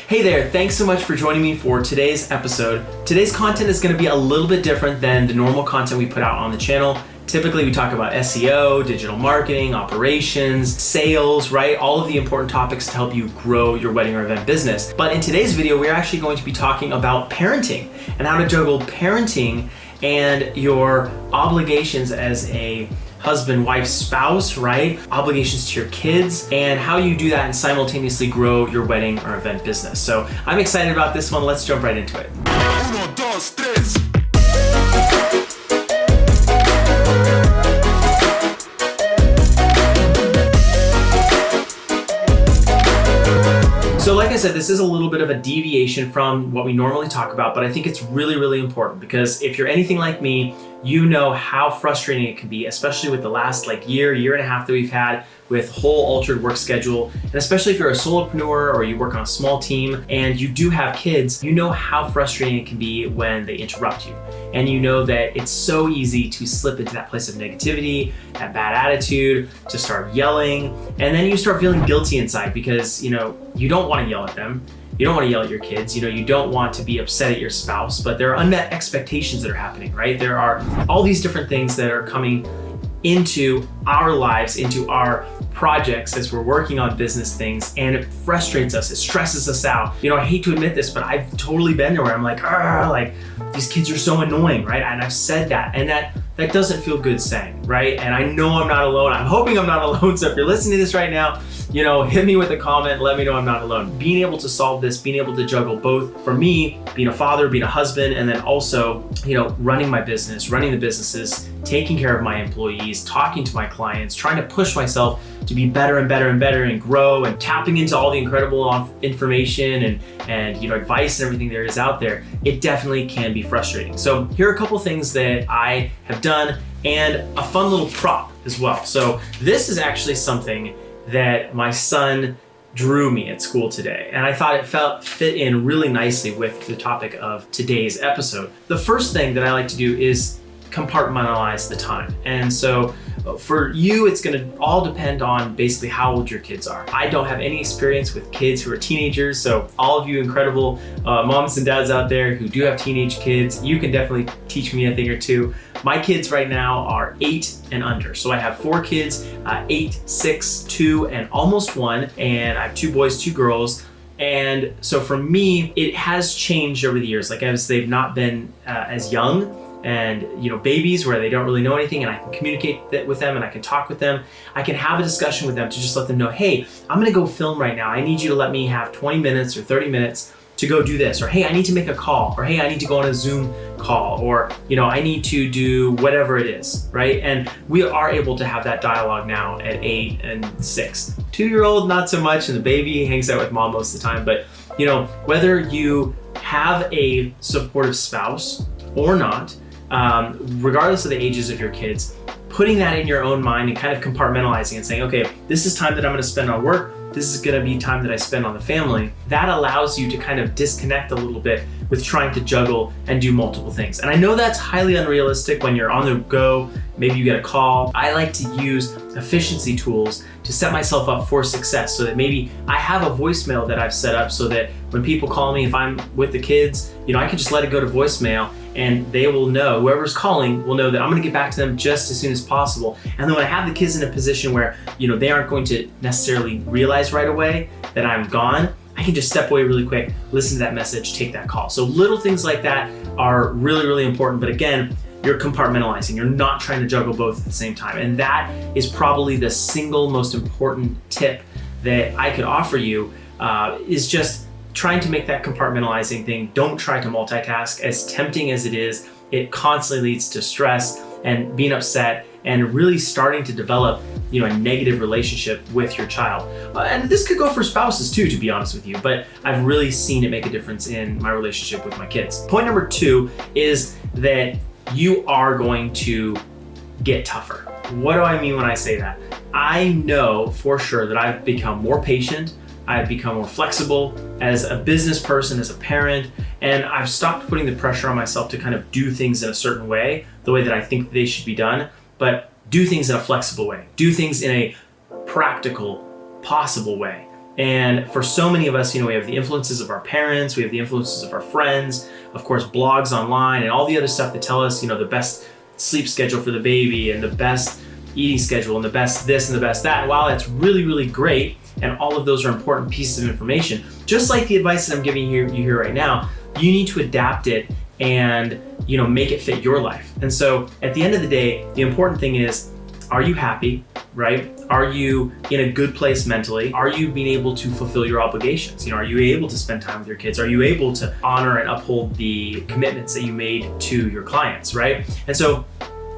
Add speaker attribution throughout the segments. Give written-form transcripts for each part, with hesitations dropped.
Speaker 1: Hey there, thanks so much for joining me for today's episode. Today's content is going to be a little bit different than the normal content we put out on the channel. Typically we talk about SEO, digital marketing, operations, sales, right? All of the important topics to help you grow your wedding or event business. But in today's video, we're actually going to be talking about parenting and how to juggle parenting and your obligations as a husband, wife, spouse, right? Obligations to your kids and how you do that and simultaneously grow your wedding or event business. So I'm excited about this one. Let's jump right into it.
Speaker 2: Uno, dos, tres.
Speaker 1: So like I said, this is a little bit of a deviation from what we normally talk about, but I think it's really, really important because if you're anything like me, you know how frustrating it can be, especially with the last year and a half that we've had with whole altered work schedule. And especially if you're a solopreneur or you work on a small team and you do have kids, you know how frustrating it can be when they interrupt you. And you know that it's so easy to slip into that place of negativity, that bad attitude, to start yelling. And then you start feeling guilty inside because, you don't want to yell at them. You don't want to yell at your kids, you don't want to be upset at your spouse, but there are unmet expectations that are happening, right? There are all these different things that are coming into our lives, into our projects as we're working on business things, and it frustrates us, it stresses us out. I hate to admit this, but I've totally been there where I'm like, these kids are so annoying, right? And I've said that, and that doesn't feel good saying, right? And I know I'm not alone. I'm hoping I'm not alone. So if you're listening to this right now, hit me with a comment, let me know I'm not alone. Being able to solve this, being able to juggle both, for me, being a father, being a husband, and then also, running my business, running the businesses, taking care of my employees, talking to my clients, trying to push myself to be better and better and better and grow and tapping into all the incredible information and advice and everything there is out there, it definitely can be frustrating. So here are a couple things that I have done and a fun little prop as well. So this is actually something that my son drew me at school today, and I thought it fit in really nicely with the topic of today's episode. The first thing that I like to do is compartmentalize the time. And so for you, it's gonna all depend on basically how old your kids are. I don't have any experience with kids who are teenagers, so all of you incredible moms and dads out there who do have teenage kids, you can definitely teach me a thing or two. My kids right now are 8 and under. So I have 4 kids, 8, 6, 2, and almost 1, and I have 2 boys, 2 girls. And so for me, it has changed over the years, as they've not been as young and babies where they don't really know anything, and I can communicate with them and I can talk with them. I can have a discussion with them to just let them know, hey, I'm gonna go film right now. I need you to let me have 20 minutes or 30 minutes to go do this, or hey, I need to make a call, or hey, I need to go on a Zoom call, or I need to do whatever it is, right? And we are able to have that dialogue now at 8 and 6. 2-year-old, not so much, and the baby hangs out with mom most of the time. But whether you have a supportive spouse or not, regardless of the ages of your kids, putting that in your own mind and kind of compartmentalizing and saying, okay, this is time that I'm going to spend on work. This is going to be time that I spend on the family. That allows you to kind of disconnect a little bit with trying to juggle and do multiple things. And I know that's highly unrealistic when you're on the go, maybe you get a call. I like to use efficiency tools to set myself up for success so that maybe I have a voicemail that I've set up so that when people call me, if I'm with the kids, I can just let it go to voicemail and they will know, whoever's calling will know that I'm gonna get back to them just as soon as possible. And then when I have the kids in a position where, they aren't going to necessarily realize right away that I'm gone, I can just step away really quick, listen to that message, take that call. So little things like that are really, really important. But again, you're compartmentalizing. You're not trying to juggle both at the same time. And that is probably the single most important tip that I could offer you, is just trying to make that compartmentalizing thing. Don't try to multitask. As tempting as it is, it constantly leads to stress and being upset and really starting to develop a negative relationship with your child. And this could go for spouses too, to be honest with you, but I've really seen it make a difference in my relationship with my kids. Point number 2 is that you are going to get tougher. What do I mean when I say that? I know for sure that I've become more patient, I've become more flexible as a business person, as a parent, and I've stopped putting the pressure on myself to kind of do things in a certain way, the way that I think they should be done, but do things in a flexible way, do things in a practical, possible way. And for so many of us, we have the influences of our parents, we have the influences of our friends, of course, blogs online and all the other stuff that tell us, the best sleep schedule for the baby and the best eating schedule and the best this and the best that. And while that's really, really great, and all of those are important pieces of information, just like the advice that I'm giving you here right now, you need to adapt it and make it fit your life. And so at the end of the day, the important thing is, are you happy, right? Are you in a good place mentally? Are you being able to fulfill your obligations? Are you able to spend time with your kids? Are you able to honor and uphold the commitments that you made to your clients, right? And so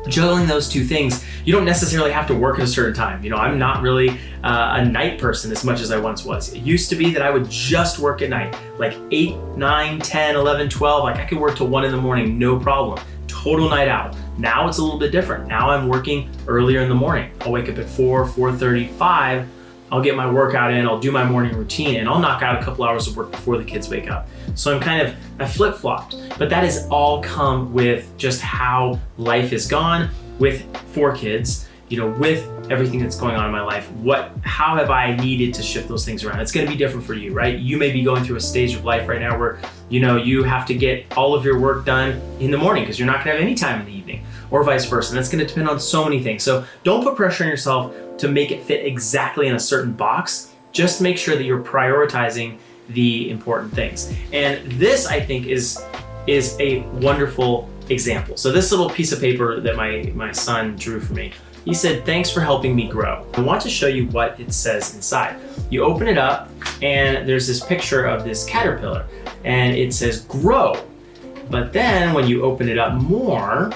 Speaker 1: juggling those two things, you don't necessarily have to work at a certain time. I'm not really a night person as much as I once was. It used to be that I would just work at night, like 8, 9, 10, 11, 12. Like I could work till 1 in the morning, no problem. Total night out. Now it's a little bit different. Now I'm working earlier in the morning. I'll wake up at 4, 4:30, 5. I'll get my workout in, I'll do my morning routine, and I'll knock out a couple hours of work before the kids wake up. So I flip-flopped. But that has all come with just how life has gone with 4 kids, with everything that's going on in my life. How have I needed to shift those things around? It's gonna be different for you, right? You may be going through a stage of life right now where, you have to get all of your work done in the morning because you're not gonna have any time in the evening, or vice versa. And that's gonna depend on so many things. So don't put pressure on yourself to make it fit exactly in a certain box. Just make sure that you're prioritizing the important things. And this, I think, is a wonderful example. So this little piece of paper that my son drew for me, he said, "Thanks for helping me grow." I want to show you what it says inside. You open it up and there's this picture of this caterpillar and it says grow. But then when you open it up more,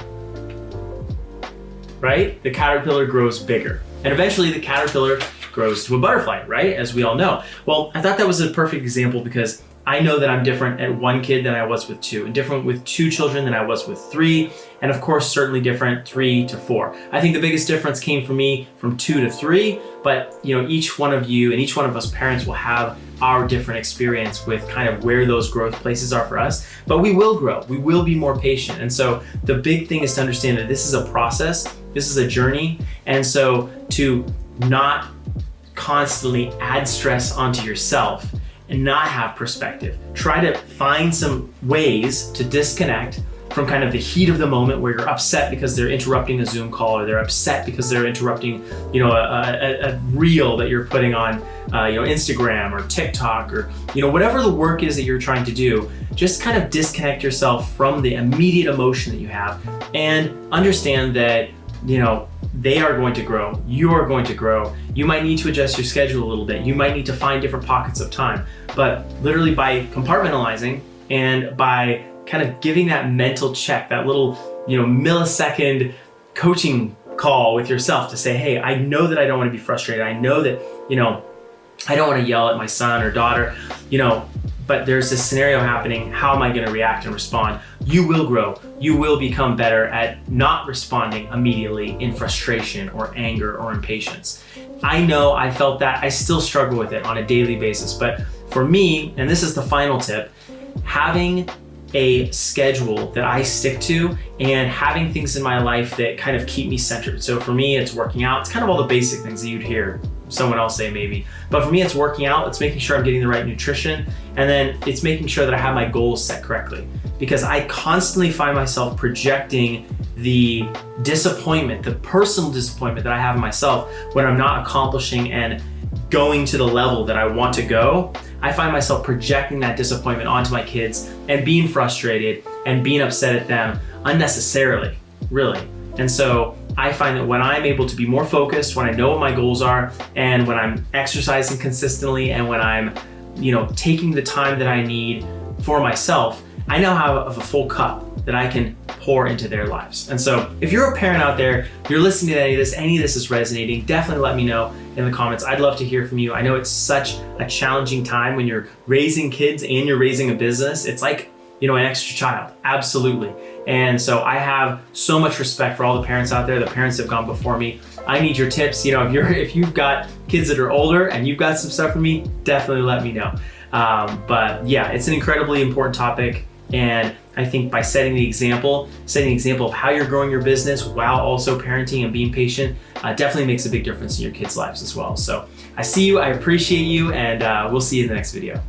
Speaker 1: right, the caterpillar grows bigger. And eventually the caterpillar grows to a butterfly, right? As we all know. Well, I thought that was a perfect example because I know that I'm different at 1 kid than I was with 2, and different with 2 children than I was with 3, and of course, certainly different 3 to 4. I think the biggest difference came for me from 2 to 3, but each one of you and each one of us parents will have our different experience with kind of where those growth places are for us, but we will grow, we will be more patient. And so the big thing is to understand that this is a process, this is a journey, and so to not constantly add stress onto yourself and not have perspective. Try to find some ways to disconnect from kind of the heat of the moment where you're upset because they're interrupting a Zoom call, or they're upset because they're interrupting, a reel that you're putting on, Instagram or TikTok, or, whatever the work is that you're trying to do. Just kind of disconnect yourself from the immediate emotion that you have and understand that, they are going to grow, you are going to grow. You might need to adjust your schedule a little bit. You might need to find different pockets of time, but literally by compartmentalizing and by kind of giving that mental check, that little, millisecond coaching call with yourself to say, hey, I know that I don't want to be frustrated. I know that, I don't want to yell at my son or daughter, but there's this scenario happening. How am I going to react and respond? You will grow. You will become better at not responding immediately in frustration or anger or impatience. I know I felt that. I still struggle with it on a daily basis. But for me, and this is the final tip, having a schedule that I stick to and having things in my life that kind of keep me centered. So for me, it's working out. It's kind of all the basic things that you'd hear someone else say maybe. But for me, it's working out. It's making sure I'm getting the right nutrition. And then it's making sure that I have my goals set correctly. Because I constantly find myself projecting the disappointment, the personal disappointment that I have in myself when I'm not accomplishing and going to the level that I want to go. I find myself projecting that disappointment onto my kids and being frustrated and being upset at them unnecessarily, really. And so I find that when I'm able to be more focused, when I know what my goals are, and when I'm exercising consistently, and when I'm, taking the time that I need for myself, I now have a full cup that I can pour into their lives. And so if you're a parent out there, you're listening to any of this is resonating, definitely let me know in the comments. I'd love to hear from you. I know it's such a challenging time when you're raising kids and you're raising a business. It's like, an extra child, absolutely. And so I have so much respect for all the parents out there. The parents have gone before me. I need your tips. If you've got kids that are older and you've got some stuff for me, definitely let me know. But yeah, it's an incredibly important topic. And I think by setting the example of how you're growing your business while also parenting and being patient, definitely makes a big difference in your kids' lives as well. So I see you, I appreciate you, and we'll see you in the next video.